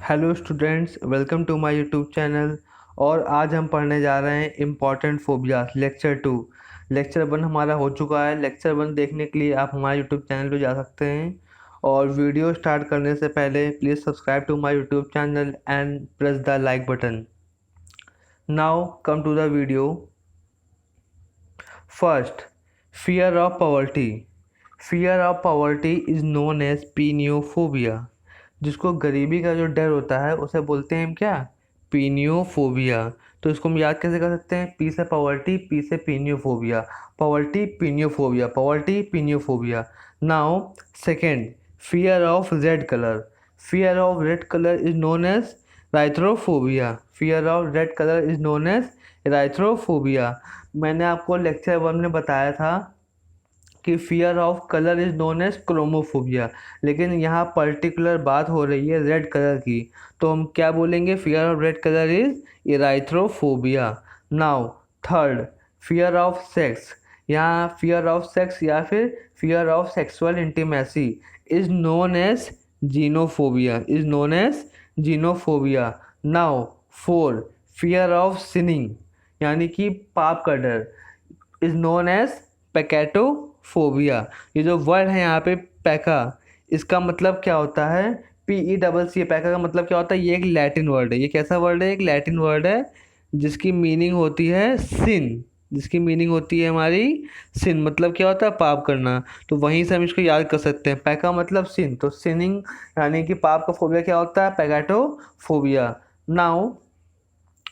Hello students, welcome to my YouTube channel. और आज हम पढ़ने जा रहे हैं इम्पॉर्टेंट फोबियाज लेक्चर 2। लेक्चर 1 हमारा हो चुका है। लेक्चर 1 देखने के लिए आप हमारे यूट्यूब चैनल पे जा सकते हैं। और वीडियो स्टार्ट करने से पहले please subscribe to my YouTube channel and press the like button. Now come to the video. First, fear of poverty. Fear of poverty is known as peniaphobia. जिसको गरीबी का जो डर होता है उसे बोलते हैं हम क्या? पीनियोफोबिया। तो इसको हम याद कैसे कर सकते हैं? पी से पॉवर्टी, पी से peniaphobia. Poverty peniaphobia, poverty peniaphobia. Now second, fear of red colour. Fear of red colour is known as erythrophobia. Fear of red colour is known as erythrophobia. मैंने आपको लेक्चर 1 में बताया था कि fear of colour is known as chromophobia, लेकिन यहाँ particular बात हो रही है रेड कलर की, तो हम क्या बोलेंगे? Fear of red colour is erythrophobia. Now third, fear of sex. यहाँ फियर ऑफ सेक्स या फिर fear of sexual intimacy is known as genophobia, is known as genophobia. Now four, fear of sinning यानी कि पाप का डर is known as पैकेटोफोबिया। ये जो वर्ड है यहाँ पे पैका, इसका मतलब क्या होता है? PECC। पैका का मतलब क्या होता है? ये एक लैटिन वर्ड है। ये कैसा वर्ड है? एक लैटिन वर्ड है जिसकी मीनिंग होती है सिन। जिसकी मीनिंग होती है हमारी सिन। मतलब क्या होता है? पाप करना। तो वहीं से हम इसको याद कर सकते हैं। पैका मतलब सिन, तो सिनिंग यानी कि पाप का फोबिया क्या होता है? Peccatophobia. Now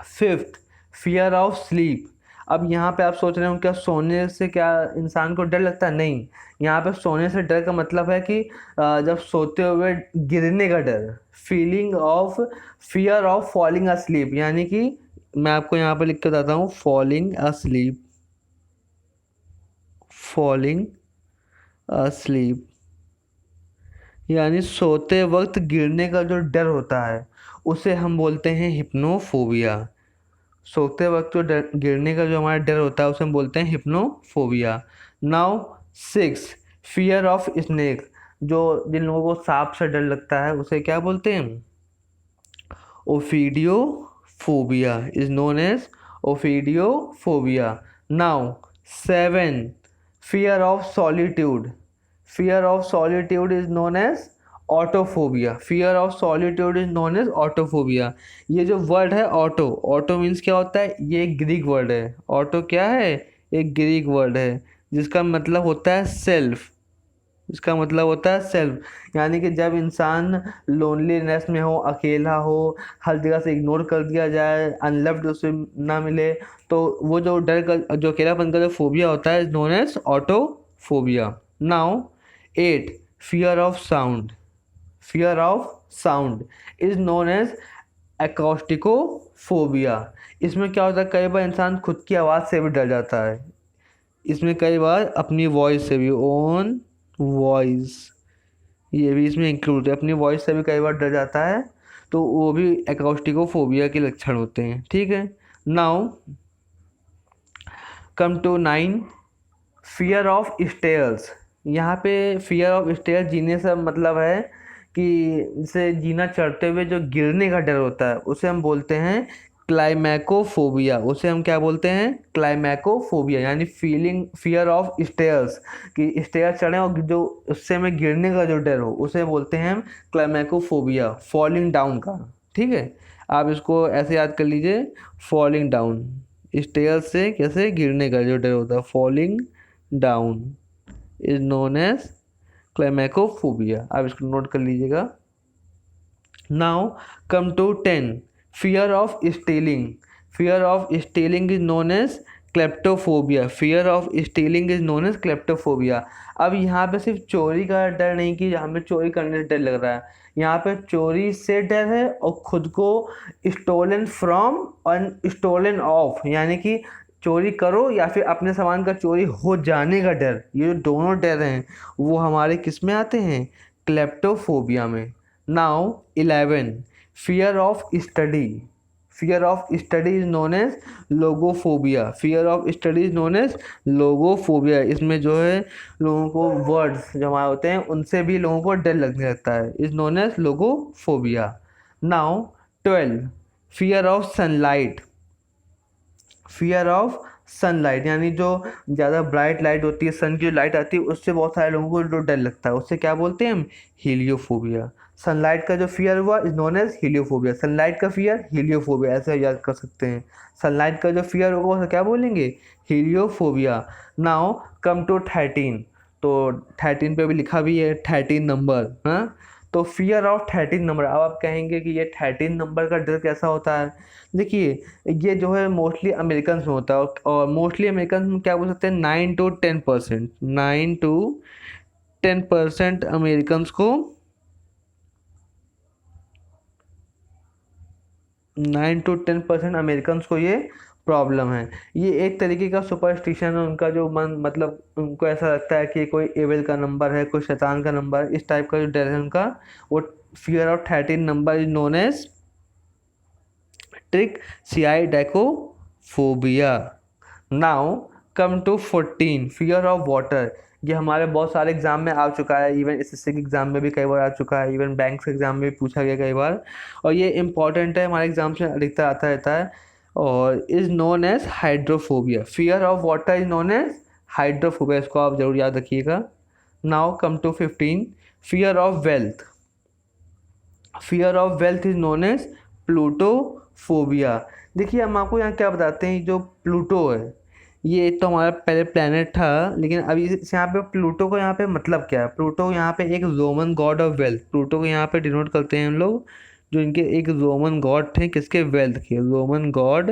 fifth, fear of sleep. अब यहाँ पे आप सोच रहे हो क्या सोने से क्या इंसान को डर लगता है? नहीं, यहाँ पे सोने से डर का मतलब है कि जब सोते हुए गिरने का डर। Feeling of fear of falling asleep, यानी कि मैं आपको यहाँ पे लिख कर बताता हूँ, फॉलिंग अस्लीप, फॉलिंग अस्लीप यानी सोते वक्त गिरने का जो डर होता है उसे हम बोलते हैं हिप्नोफोबिया। सोते वक्त जो गिरने का जो हमारा डर होता है उसे हम बोलते हैं hypnophobia. Now six, fear of snake. जो जिन लोगों को सांप से डर लगता है उसे क्या बोलते हैं? Ophidiophobia is known as ophidiophobia. Now seven, fear of solitude. Fear of solitude is known as autophobia. Fear of solitude is known as autophobia. ये जो वर्ड है ऑटो, ऑटो मीन्स क्या होता है? ये एक ग्रीक वर्ड है। ऑटो क्या है? एक ग्रीक वर्ड है जिसका मतलब होता है सेल्फ। इसका मतलब होता है सेल्फ, यानी कि जब इंसान लोनलीनेस में हो, अकेला हो, हर जगह से इग्नोर कर दिया जाए, अनलव्ड उसे ना मिले, तो वो जो डर का जो अकेलापन का जो फोबिया होता है known as autophobia. Now eight, fear of sound. Fear of sound is known as acousticophobia. इसमें क्या होता है? कई बार इंसान खुद की आवाज़ से भी डर जाता है। इसमें कई बार अपनी वॉइस से भी, ओन वॉइस, ये भी इसमें इंक्लूड है। अपनी वॉइस से भी कई बार डर जाता है, तो वो भी एकॉस्टिकोफोबिया के लक्षण होते हैं। ठीक है। Now come to nine, fear of stairs. यहाँ पे फियर ऑफ स्टेयर्स जीने से मतलब है कि जैसे जीना चढ़ते हुए जो गिरने का डर होता है उसे हम बोलते हैं क्लाइमैकोफोबिया। उसे हम क्या बोलते हैं? क्लाइमैकोफोबिया, यानी फीलिंग फियर ऑफ स्टेयर्स, कि स्टेयर चढ़े और जो उससे में गिरने का जो डर हो उसे बोलते हैं हम क्लाइमैकोफोबिया, फॉलिंग डाउन का। ठीक है, आप इसको ऐसे याद कर लीजिए, फॉलिंग डाउन, स्टेयर से कैसे गिरने का जो डर होता है, falling down is known as climacophobia. आप इसको नोट कर लीजिएगा। Now come to ten, fear of stealing. Fear of stealing is known as kleptophobia. Fear of stealing is known as kleptophobia. अब यहाँ पे सिर्फ चोरी का डर नहीं कि हमें चोरी करने से डर लग रहा है, यहाँ पे चोरी से डर है और खुद को स्टोलन फ्रॉम और स्टोलन ऑफ, यानी कि चोरी करो या फिर अपने सामान का चोरी हो जाने का डर। ये जो दोनों डर हैं वो हमारे किस में आते हैं? क्लेप्टोफोबिया में। Now 11, fear of study. Fear of study is known as logophobia. Fear of study is known as logophobia. इसमें जो है लोगों को वर्ड्स जो हमारे होते हैं उनसे भी लोगों को डर लगने लगता है, is known as logophobia. Now 12, fear of sunlight. Fear of sunlight यानी जो ज़्यादा ब्राइट लाइट होती है, सन की जो लाइट आती है उससे बहुत सारे लोगों को जो डर लगता है, उससे क्या बोलते हैं हम? हीलियोफोबिया। सनलाइट का जो फियर हुआ इज नोन एज हीलियोफोबिया। सनलाइट का फियर हीलियोफोबिया, ऐसे याद कर सकते हैं। सनलाइट का जो फियर होगा उसे क्या बोलेंगे? हीलियोफोबिया। Now come to 13। तो 13 पे भी लिखा भी है 13 नंबर, हाँ। तो फियर ऑफ 13 नंबर। अब आप कहेंगे कि ये 13 नंबर का डर कैसा होता है? देखिए, ये जो है मोस्टली अमेरिकन में होता है, और मोस्टली अमेरिकन में क्या बोल सकते हैं, 9 to 10%, 9 to 10% अमेरिकन को, 9 to 10% अमेरिकन को ये प्रॉब्लम है। ये एक तरीके का सुपरस्टिशन है उनका, जो मन मतलब उनको ऐसा लगता है कि कोई एविल का नंबर है, कोई शैतान का नंबर है, इस टाइप का जो डर है उनका, वो fear of 13 number is known as triskaidekaphobia. Now come to 14, fear of water. ये हमारे बहुत सारे एग्जाम में आ चुका है, इवन एसएससी के एग्जाम में भी कई बार आ चुका है, इवन बैंक के एग्जाम में भी पूछा गया कई बार, और ये इंपॉर्टेंट है, हमारे एग्जाम में अधिकतर आता रहता है, और is known as hydrophobia. Fear of water is known as hydrophobia, इसको आप जरूर याद रखिएगा। Now come to 15, fear of wealth. Fear of wealth is known as plutophobia. देखिए, हम आपको यहाँ क्या बताते हैं, जो प्लूटो है ये तो हमारा पहले प्लेनेट था, लेकिन अभी यहाँ पे प्लूटो को यहाँ पे मतलब क्या है? प्लूटो यहाँ पे एक Roman God of wealth, Pluto को यहाँ पे डिनोट करते हैं हम लोग, जो इनके एक रोमन गॉड थे, किसके? वेल्थ के। रोमन गॉड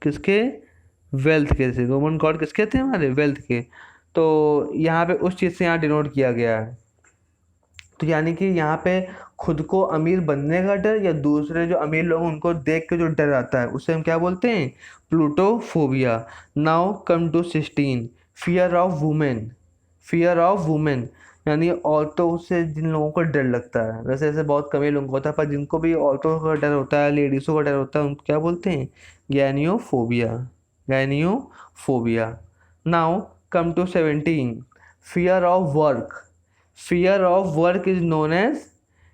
किसके? वेल्थ के थे। रोमन गॉड किसके थे? हमारे वेल्थ के। तो यहाँ पे उस चीज़ से यहाँ डिनोट किया गया है। तो यानी कि यहाँ पे खुद को अमीर बनने का डर, या दूसरे जो अमीर लोग हैं उनको देख के जो डर आता है, उसे हम क्या बोलते हैं? Plutophobia. Now come to 16, fear of women. Fear of women यानी औरतों से जिन लोगों को डर लगता है, वैसे ऐसे बहुत कम ही लोगों को होता है, पर जिनको भी औरतों का डर होता है, लेडीज़ों का डर होता है, उनको क्या बोलते हैं? Gynophobia. Gynophobia. Now come to 17, fear of work. Fear of work is known as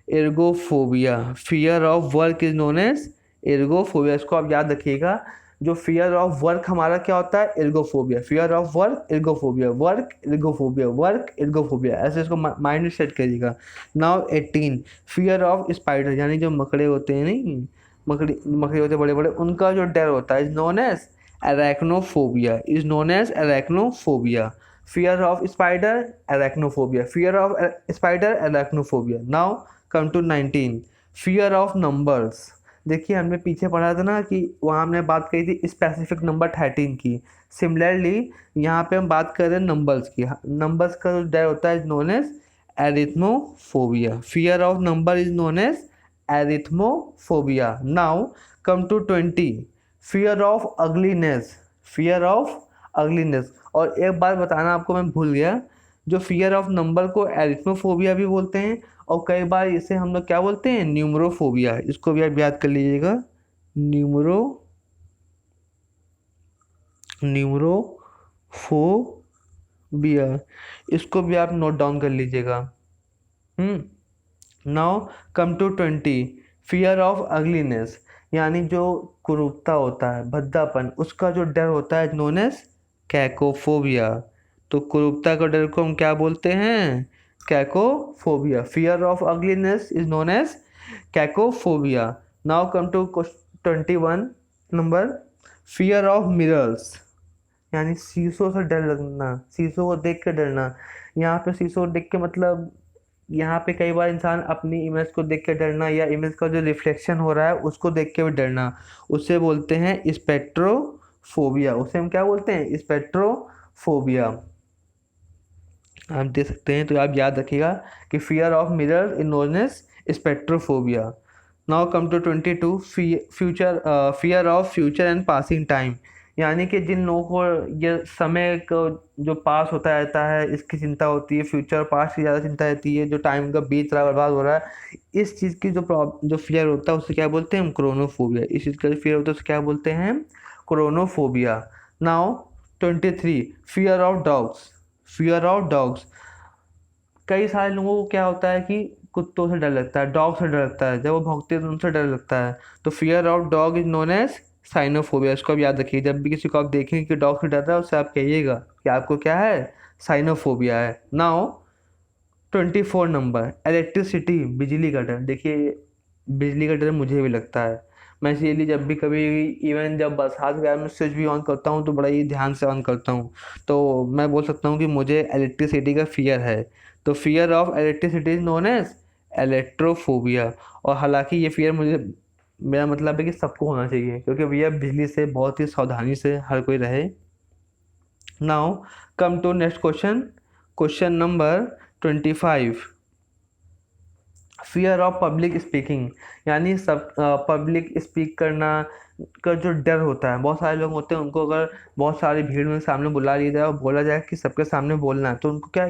ergophobia. Fear of work is known as ergophobia, इसको आप याद रखिएगा। जो फियर ऑफ वर्क हमारा क्या होता है? Ergophobia. Fear of work, ergophobia, work ergophobia, work ergophobia, ऐसे इसको माइंड में सेट करिएगा। नाउ 18, फियर ऑफ स्पाइडर, यानी जो मकड़े होते हैं, नहीं मकड़ी मकड़ी होते हैं बड़े बड़े, उनका जो डर होता है is known as arachnophobia, is known as arachnophobia. Fear of spider, arachnophobia. Fear of spider, arachnophobia. Now come to 19, fear of numbers. देखिए, हमने पीछे पढ़ा था ना कि वहाँ हमने बात करी थी स्पेसिफिक नंबर 13 की। सिमिलरली यहाँ पे हम बात कर रहे हैं नंबर्स की। नंबर्स का जो डर होता है is known as arithmophobia. Fear of number is known as arithmophobia. Now come to 20, fear of ugliness. Fear of ugliness. और एक बात बताना आपको मैं भूल गया, जो फियर ऑफ नंबर को एरिथमोफोबिया भी बोलते हैं, और कई बार इसे हम लोग क्या बोलते हैं? न्यूमरोफोबिया। इसको भी आप याद कर लीजिएगा। न्यूमरोफोबिया, इसको भी आप नोट डाउन कर लीजिएगा। Now come to 20, fear of ugliness, यानी जो कुरूपता होता है, भद्दापन, उसका जो डर होता है नोन एज कैकोफोबिया। तो कुरूपता का डर को हम क्या बोलते हैं? Cacophobia. Fear of ugliness is known as cacophobia. Now come to 21 number, fear of mirrors, यानी शीशों से डर लगना, शीशों को देख के डरना। यहाँ पे शीशों को देख के मतलब, यहाँ पे कई बार इंसान अपनी इमेज को देख के डरना, या इमेज का जो रिफ्लेक्शन हो रहा है उसको देख के भी डरना, उसे बोलते हैं स्पेक्ट्रोफोबिया। उसे हम क्या बोलते हैं? स्पेक्ट्रोफोबिया। आप देख सकते हैं, तो आप याद रखिएगा कि fear of mirror is known as spectrophobia. Now come to 22, fear of future and passing time, यानी कि जिन लोगों को ये समय को जो पास होता रहता है इसकी चिंता होती है, फ्यूचर पास्ट की ज़्यादा चिंता रहती है, जो टाइम का बीत रहा है, बर्बाद हो रहा है, इस चीज़ की जो फियर होता है उसे क्या बोलते हैं हम? क्रोनोफोबिया। इस चीज़ का जो फियर होता है उसे क्या बोलते हैं? Chronophobia. Now 23, fear of dogs. Fear of dogs, कई सारे लोगों को क्या होता है कि कुत्तों से डर लगता है, डॉग से डर लगता है, जब वो भौंकते हैं तो उनसे डर लगता है। तो fear of dog is known as cynophobia. इसको आप याद रखिए, जब भी किसी को आप देखेंगे कि डॉग से डर रहा है उससे आप कहिएगा कि आपको क्या है, साइनोफोबिया है। नाउ 24 नंबर, इलेक्ट्रिसिटी, बिजली का डर। देखिए बिजली का डर मुझे भी लगता है। मैं इसीलिए जब भी कभी, इवन जब बरसात वगैरह में स्विच भी ऑन करता हूँ तो बड़ा ही ध्यान से ऑन करता हूँ। तो मैं बोल सकता हूँ कि मुझे इलेक्ट्रिसिटी का फियर है। तो fear of electricity is known as electrophobia. और हालांकि ये फियर मुझे, मेरा मतलब है कि सबको होना चाहिए, क्योंकि भैया बिजली से बहुत ही सावधानी से हर कोई रहे। Now come to next question, question number 25। Fear of public speaking, यानी सब पब्लिक स्पीक करना का जो डर होता है। बहुत सारे लोग होते हैं, उनको अगर बहुत सारी भीड़ में सामने बुला लिया जाए और बोला जाए कि सबके सामने बोलना है, तो उनको क्या,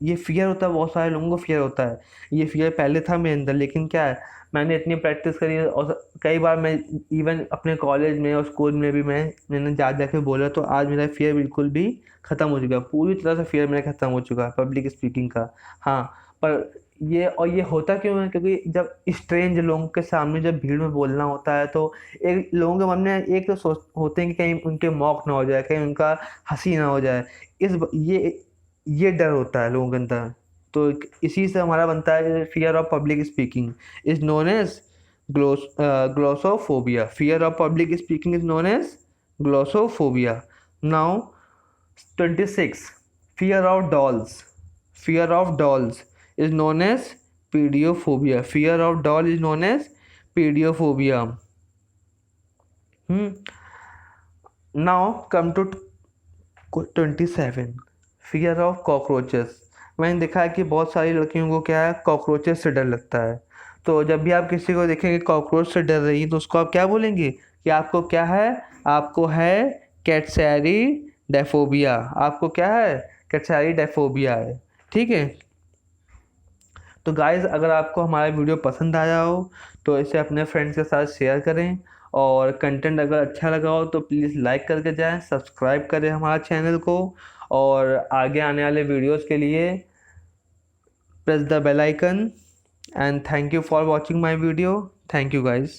ये फियर होता है। बहुत सारे लोगों को फियर होता है। ये फियर पहले था मेरे अंदर, लेकिन क्या है, मैंने इतनी प्रैक्टिस करी है और कई बार मैं इवन अपने कॉलेज में और स्कूल में भी मैंने जा जाके बोला, तो आज मेरा फियर बिल्कुल भी ख़त्म हो चुका है। पूरी तरह से फियर मेरा ख़त्म हो चुका है पब्लिक स्पीकिंग का। हाँ, पर ये होता क्यों है, क्योंकि जब स्ट्रेंज लोगों के सामने जब भीड़ में बोलना होता है तो एक लोगों के मन में एक तो सोच होते हैं कि कहीं उनके मौक ना हो जाए, कहीं उनका हंसी ना हो जाए। ये डर होता है लोगों के अंदर। तो इसी से हमारा बनता है fear of public speaking is known as glossophobia. Fear of public speaking is known as glossophobia. Now 26, fear of dolls. Fear of dolls is known as pediophobia. Fear of doll is known as pediophobia. Hmm. Now come to 27, fear of cockroaches. मैंने देखा है कि बहुत सारी लड़कियों को क्या है, कॉकरोचेस से डर लगता है। तो जब भी आप किसी को देखेंगे कॉकरोच से डर रही है, तो उसको आप क्या बोलेंगे कि आपको क्या है, आपको है कैटसैरी डायफोबिया। आपको क्या है, कैटसैरी डायफोबिया है। ठीक है। तो गाइज़, अगर आपको हमारा वीडियो पसंद आया हो तो इसे अपने फ्रेंड्स के साथ शेयर करें, और कंटेंट अगर अच्छा लगा हो तो प्लीज़ लाइक करके जाएं, सब्सक्राइब करें हमारा चैनल को, और आगे आने वाले वीडियोस के लिए press the bell icon. And thank you for watching my video. Thank you guys.